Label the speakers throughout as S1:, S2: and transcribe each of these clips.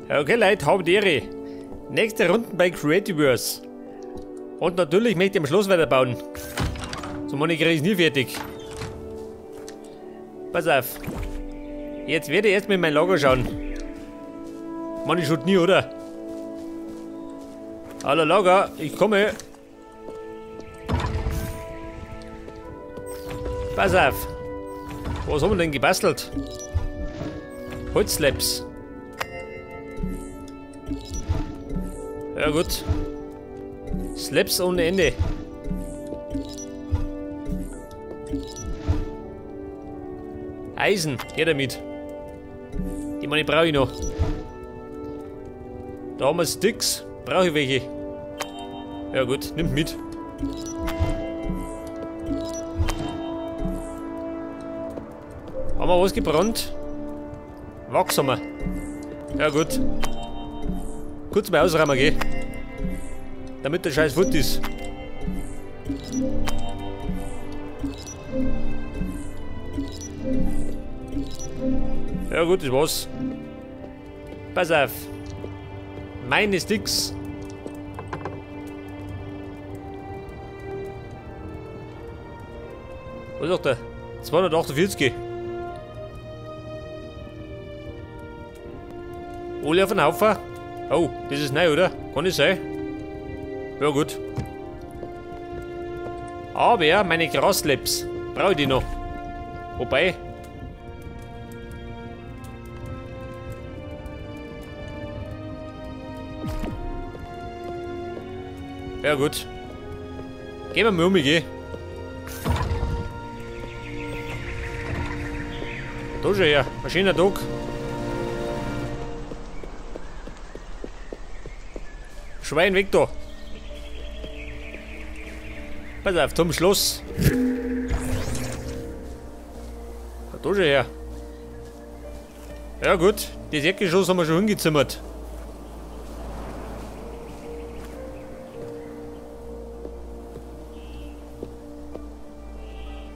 S1: Okay, Leute, habt Ehre. Nächste Runde bei Creativerse. Und natürlich möchte ich am Schluss weiterbauen. So meine kriege ich nie fertig. Pass auf. Jetzt werde ich erst mal in mein Lager schauen. Mann, ich schaut nie, oder? Hallo Lager, ich komme. Pass auf. Was haben wir denn gebastelt? Holzslabs. Ja gut. Slabs ohne Ende. Eisen, her damit. Die meine brauche ich noch. Da haben wir Sticks. Brauche ich welche. Ja gut, nimmt mit. Haben wir was gebrannt? Wachs haben wir. Ja gut. Kurz mal ausräumen, gell? Damit der Scheiß fort ist. Ja gut, das war's. Pass auf. Meine Sticks. Was sagt er? 248. Alle auf den Haufen. Oh, das ist neu, oder? Kann nicht sein. Ja gut. Aber meine Grasslabs brauche ich die noch. Wobei. Ja gut. Gehen wir mal um, geh. Da schon her, ein schöner Tag. Schwein weg da. Pass auf, zum Schloss. Da schon her. Ja gut, das Erdgeschoss haben wir schon hingezimmert.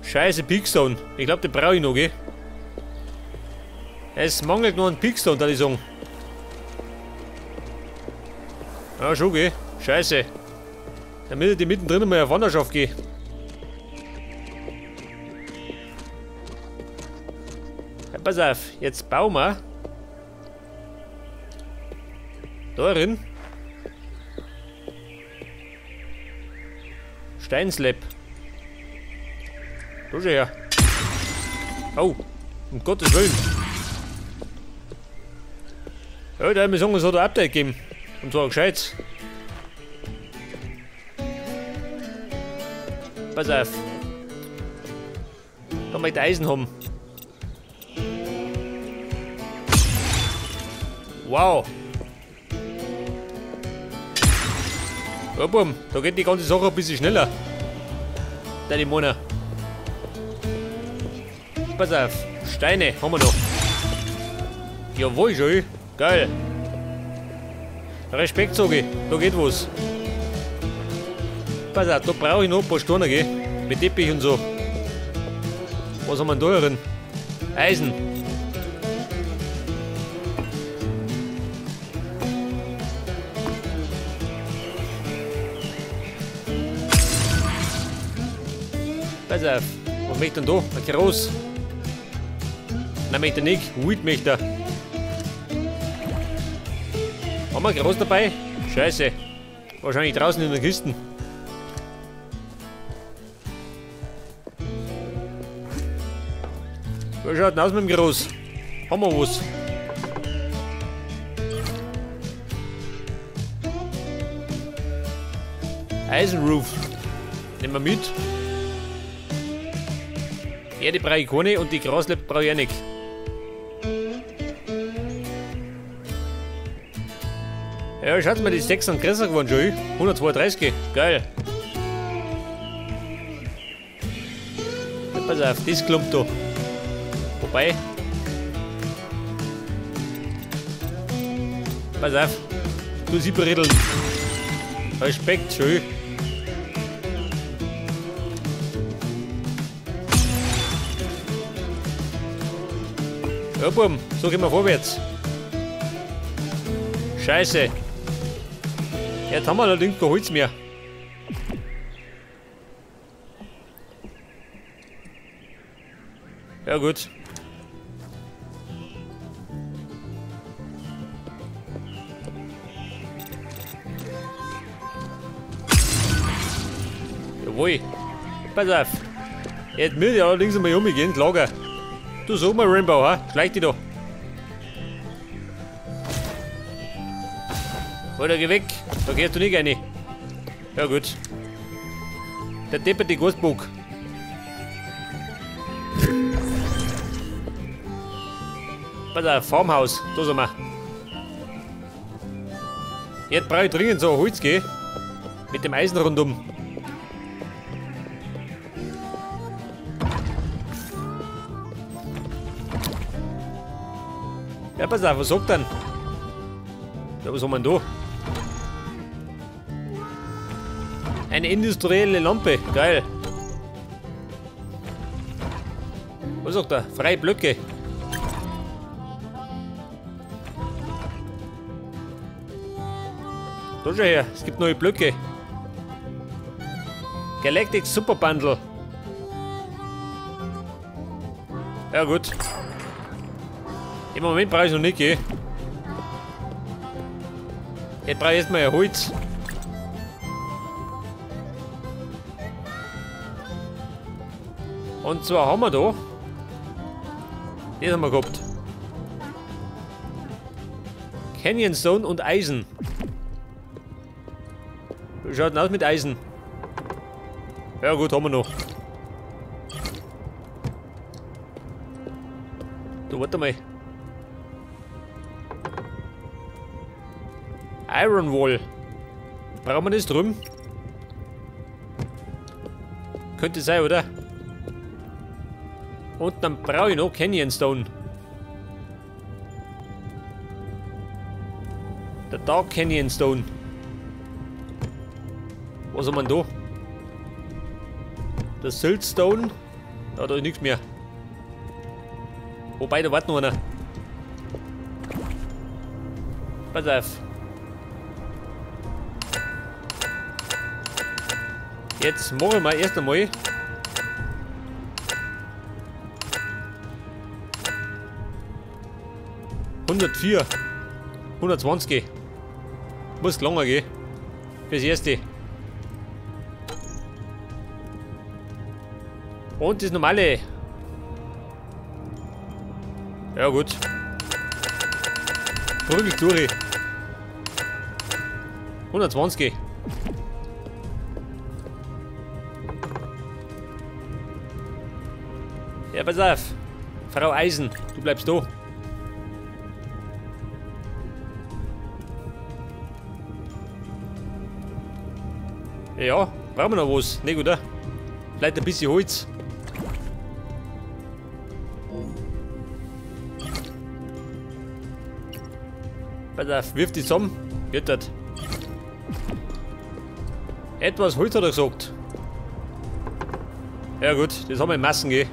S1: Scheiße, Peakstone. Ich glaube, den brauche ich noch, gell? Es mangelt nur an Peakstone, da ich sagen. Ja, schon, gell? Scheiße. Damit ich die mittendrin mal auf Wanderschaft gehe. Ja, pass auf, jetzt bauen wir. Da drin. Steinslab. Da schon her. Oh, um Gottes Willen. Ja, da haben wir sagen, es hat ein Update gegeben. Und zwar gescheit. Pass auf. Da möchte ich Eisen haben. Wow. Ja, Bum, da geht die ganze Sache ein bisschen schneller. Deine Mona. Pass auf. Steine haben wir noch. Jawohl, schon. Geil. Respekt, sage ich. Da geht was. Pass auf, da brauche ich noch ein paar Steine, gell? Mit Teppich und so. Was haben wir denn da drin? Eisen. Pass auf. Was möchte denn da? Ein Gras. Nein, möchte er nicht. Wheat möchte er. Haben wir Gras dabei? Scheiße. Wahrscheinlich draußen in der Kiste. Wie schaut denn aus mit dem Gras? Haben wir was? Eisenroof. Nehmen wir mit. Erde brauche ich keine und die Graslab brauche ich auch nicht. Ja, schaut mal, die 6 sind größer geworden schon. 132. Geil. Ja, pass auf, das klumpt da. Wobei. Pass auf. Du Sieberrädel. Respekt, schön. Ja, Buben, so gehen wir vorwärts. Scheiße. Jetzt haben wir allerdings kein Holz mehr. Ja gut. Jawohl. Pass auf. Jetzt müssen wir allerdings einmal umgehen, Lager. Du sag mal, Rainbow, ha? Schleich dich da. Oder geh weg. Da gehst du nicht rein. Ja gut. Der depperte Ghostbug. Pass auf, Farmhaus. Da sind wir. Jetzt brauche ich dringend so ein Holz, gell? Mit dem Eisen rundum. Ja, pass auf, was sagt denn? Ja, was haben wir denn da? Eine industrielle Lampe, geil. Was sagt er? Freie Blöcke. Da schau her, es gibt neue Blöcke. Galactic Super Bundle. Ja gut. Im Moment brauche ich noch nicht, gell? Jetzt brauche ich erstmal ein Holz. Und zwar haben wir da. Das haben wir gehabt. Canyon Stone und Eisen. Wie schaut denn aus mit Eisen? Ja gut, haben wir noch. Du, warte mal. Iron Wall. Brauchen wir das drüben? Könnte sein, oder? Und dann brauche ich noch Canyon Stone. Der Dark Canyon Stone. Was haben wir denn da? Der Siltstone. Ja, da ist nichts mehr. Wobei, da wartet noch einer. Pass auf. Jetzt machen wir erst einmal. ...104. 120. Muss langer gehen. Fürs Erste. Und das normale. Ja gut. Prügel durch. 120. Ja, pass auf. Frau Eisen, du bleibst da. Ja, brauchen wir noch was? Nicht, oder? Vielleicht ein bisschen Holz. Pass auf, wirf die zusammen. Wird das. Etwas Holz hat er gesagt. Ja gut, das haben wir in Massen, gell.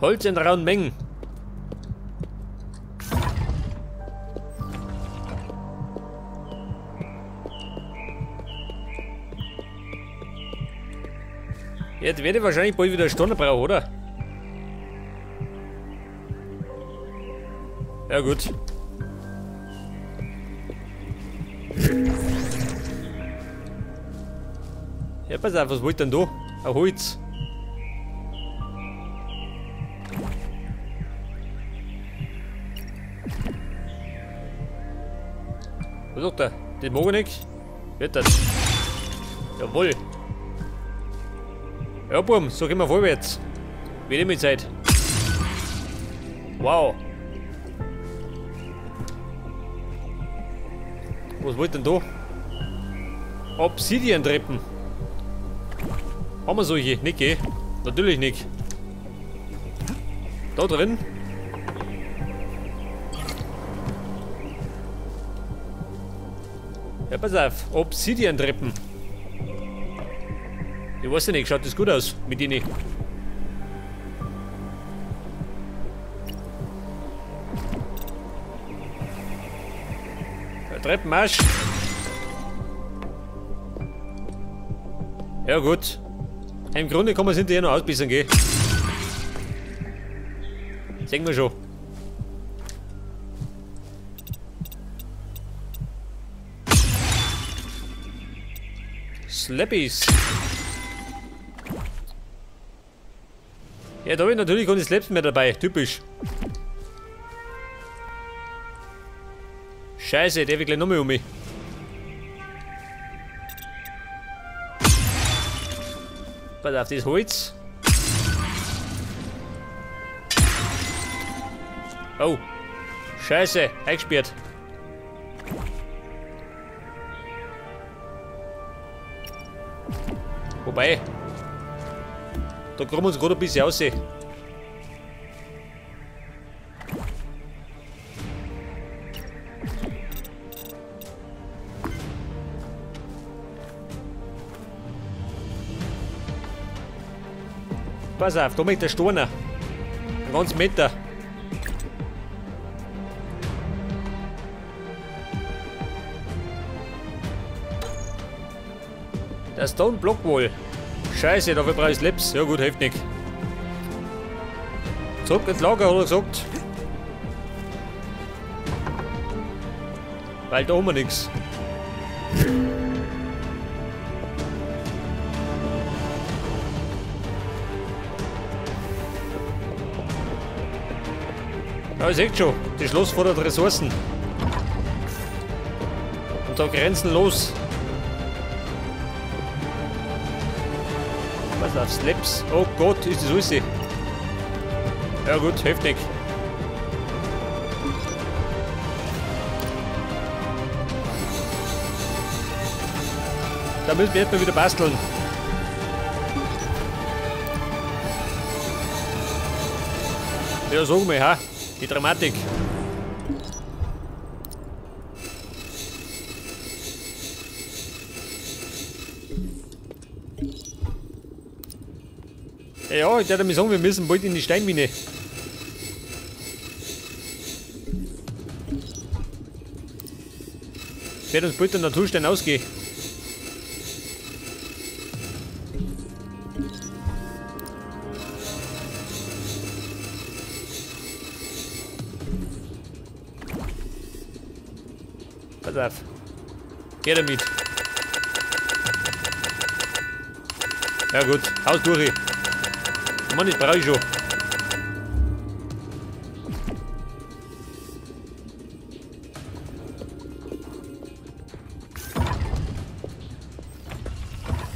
S1: Holz in rauen Mengen. Jetzt werde ich wahrscheinlich bald wieder eine Stunde brauchen, oder? Ja gut. Ja, pass auf, was wollt ihr denn da? Ein Holz. Was sagt er? Den mag ich nicht. Wird das. Jawohl. Ja, Bum, so gehen wir vorwärts. Wieder mit Zeit. Wow. Was wollt denn da? Obsidian-Treppen. Haben wir solche? Nicht, gell? Natürlich nicht. Da drin. Ja, pass auf. Obsidian-Treppen. Ich weiß ja nicht, schaut das gut aus mit denen. Ein Treppenmarsch. Ja gut. Im Grunde kann man es hinterher noch ausbessern, gell? Sehen wir schon. Slappies. Ja, da habe ich natürlich keine Slaps mehr dabei. Typisch. Scheiße, der will gleich nochmal um mich. Pass auf das Holz. Oh. Scheiße, eingesperrt. Wobei. Da kommen wir uns gerade ein bisschen aussehen. Pass auf, da mit der Storner. Ein ganzen Meter. Der Stone Block Wall. Scheiße, dafür brauche ich Slaps. Ja gut, hilft nicht. Zurück ins Lager, hat er gesagt. Weil da haben wir nichts. Ja, ihr seht schon, das Schloss fordert Ressourcen. Und da grenzenlos. Was auf Slaps? Oh Gott, ist das alles? Ja gut, heftig. Damit wird man wieder basteln. Ja, sag mal, ha? Die Dramatik. Ja, ich würde mir sagen, wir müssen bald in die Steinmine. Wird uns bald der Naturstein ausgehen. Pass auf. Geh damit. Ja gut, Haus durch. Mann, das brauche ich schon.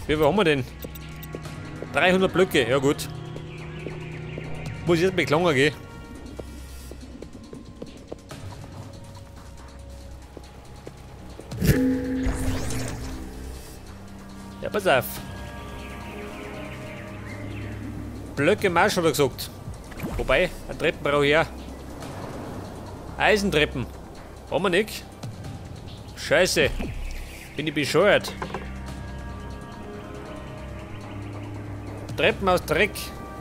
S1: Wie viel haben wir denn? 300 Blöcke, ja gut. Muss jetzt mit Klanger gehen. Ja, pass auf. Blöcke Marsch hat er gesagt. Wobei, eine Treppen brauche ich auch. Eisentreppen. Haben wir nicht? Scheiße. Bin ich bescheuert. Treppen aus Dreck.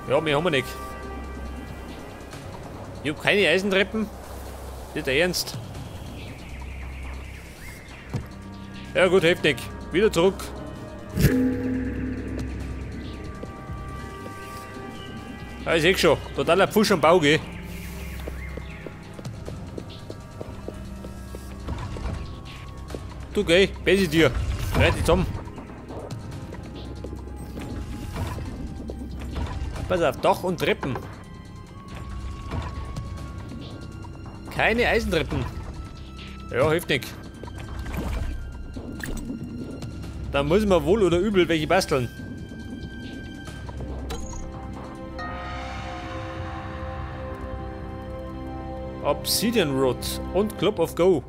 S1: Ja, mehr haben wir nicht. Ich habe keine Eisentreppen. Nicht der Ernst. Ja gut, heftig. Wieder zurück. Ja, ich seh schon. Totaler Pfusch am Bau, gell? Du geh, besser dir. Reit dich zusammen. Pass auf, Dach und Treppen. Keine Eisentreppen. Ja, heftig. Da muss man wohl oder übel welche basteln. Obsidian Rod und Club of Go.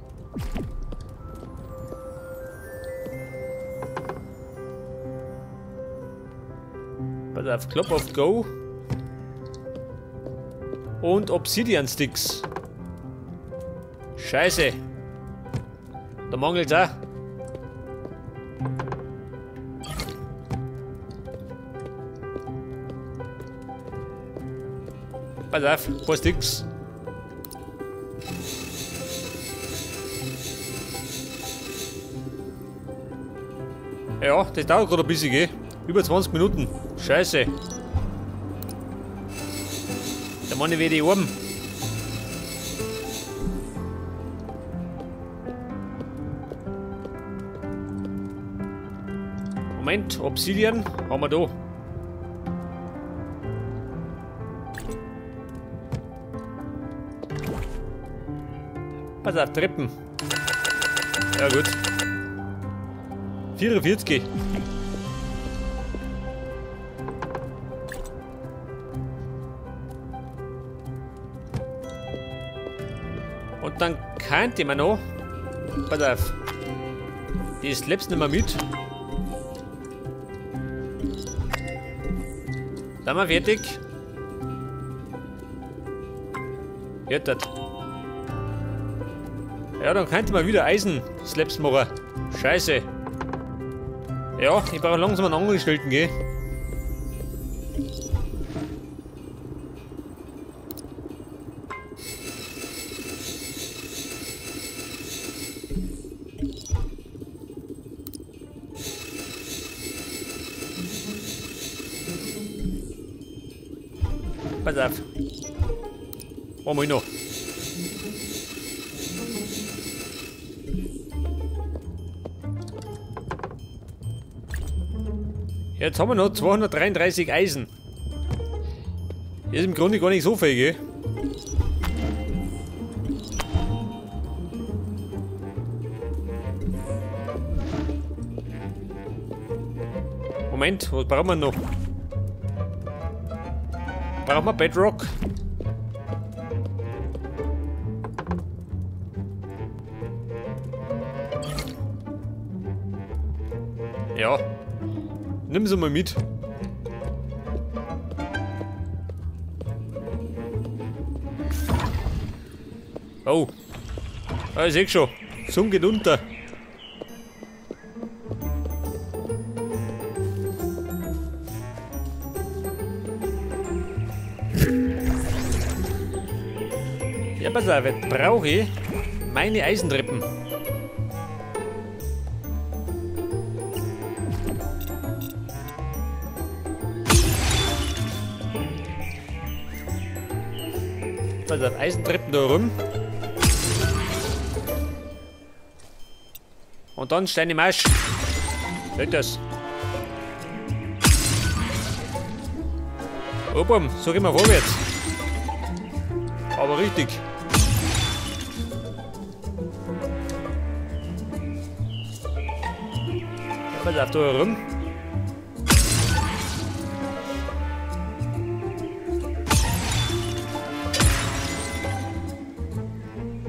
S1: Pass auf, Club of Go und Obsidian Sticks. Scheiße. Da mangelt's auch. Pass auf, ein paar Sticks. Ja, das dauert gerade ein bisschen, gell? Über 20 Minuten. Scheiße. Da mache ich wieder die Arme. Moment, Obsidian haben wir da. Pass auf, Treppen. Ja gut. 44. Und dann könnte man noch. Pass auf. Das lebst nicht mehr mit. Dann mal fertig. Jettet. Ja, dann könnte man wieder Eisen-Slaps machen. Scheiße. Ja, ich brauche langsam einen Angestellten, gell? Pass auf. Einmal noch. Jetzt haben wir noch 233 Eisen. Das ist im Grunde gar nicht so viel, gell? Moment, was brauchen wir noch? Brauchen wir Bedrock? Ja. Nimm sie mal mit. Oh. Ah, ich seh schon. Sonne geht unter. Ja, pass auf, jetzt brauche ich meine Eisentreppen. Pass auf, Eisentreppen da rum. Und dann Steine Marsch. Hört das. Oben, so gehen wir vorwärts. Aber richtig. Pass auf, da herum.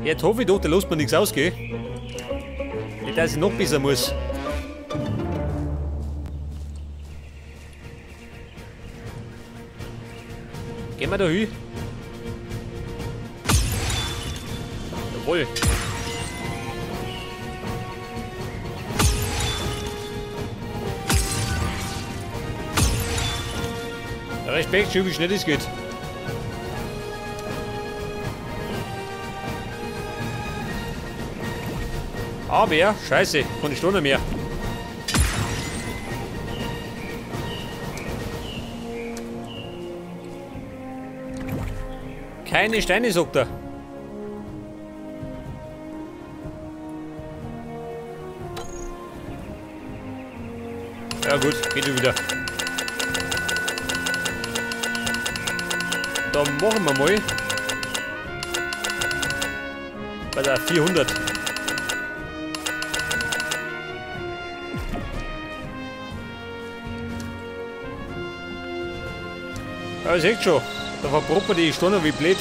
S1: Jetzt hoffe ich doch, da lässt mir nichts ausgehen. Nicht, dass ich noch besser muss. Gehen wir da hin? Jawohl. Respekt, schön wie schnell es geht. Aber, scheiße, kann ich nicht mehr. Keine Steine, sagt er. Ja gut, geht wieder. Dann machen wir mal. Bei der 400. Ja, ihr seht schon, da verprobt man die Stunde wie blöd.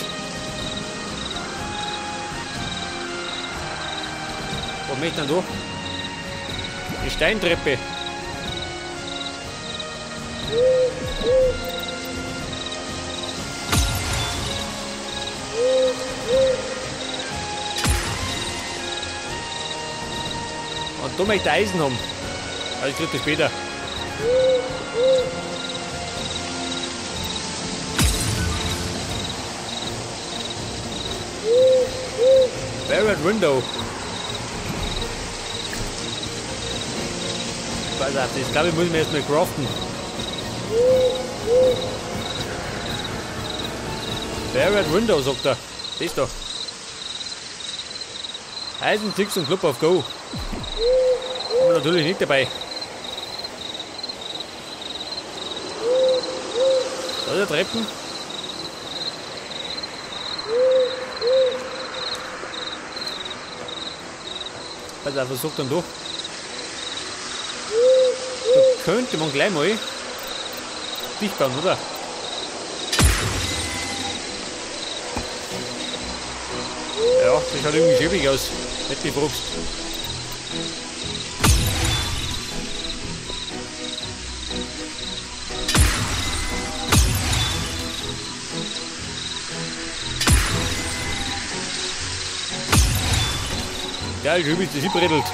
S1: Was möchte ich denn da? Die Steintreppe. Und da möchte ich Eisen haben. Also ich krieg das später. Barrett Window. Pass auf, das glaube ich muss ich mir erstmal craften. Barrett Window, sagt er. Das da. Eisen, Ticks und Club of Go. Haben wir natürlich nicht dabei. Da ist der Treppen. Pass auf, was sagt dann da? Da könnte man gleich mal dicht bauen, oder? Ja, das schaut irgendwie schäbig aus. Nicht die Frucht. Ja, ich übe das hinbrettelt.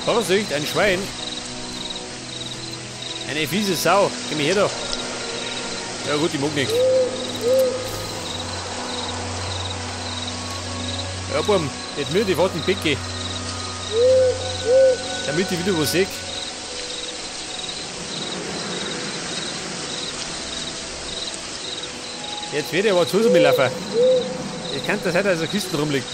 S1: Vorsicht, ein Schwein. Eine fiese Sau. Geh mir her da. Ja gut, ich mag nicht. Ja, Bum, jetzt müde, ich warte im Bett gehen. Damit ich wieder was sehe. Jetzt wird er aber zu mir laufen. Ich kann das sein, dass eine Kiste rumliegt.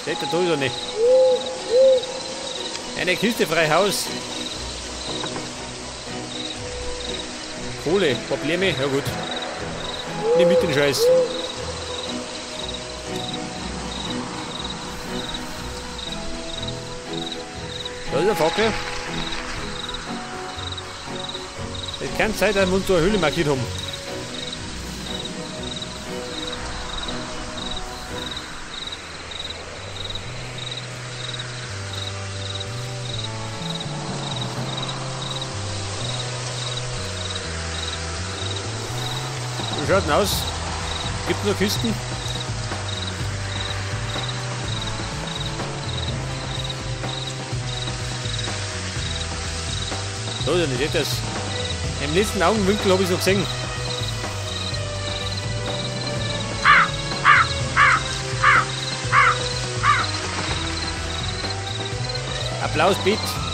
S1: Steht da so nicht. Eine Kiste frei Haus. Kohle, Probleme, ja gut. Nimm mit den Scheiß. Da ist eine Fackel. Es kann sein, dass wir uns so eine Höhle markiert haben. Wie schaut denn aus? Gibt es noch Kisten? So, dann seht ihr das. Im letzten Augenwinkel habe ich es noch gesehen. Applaus bitte.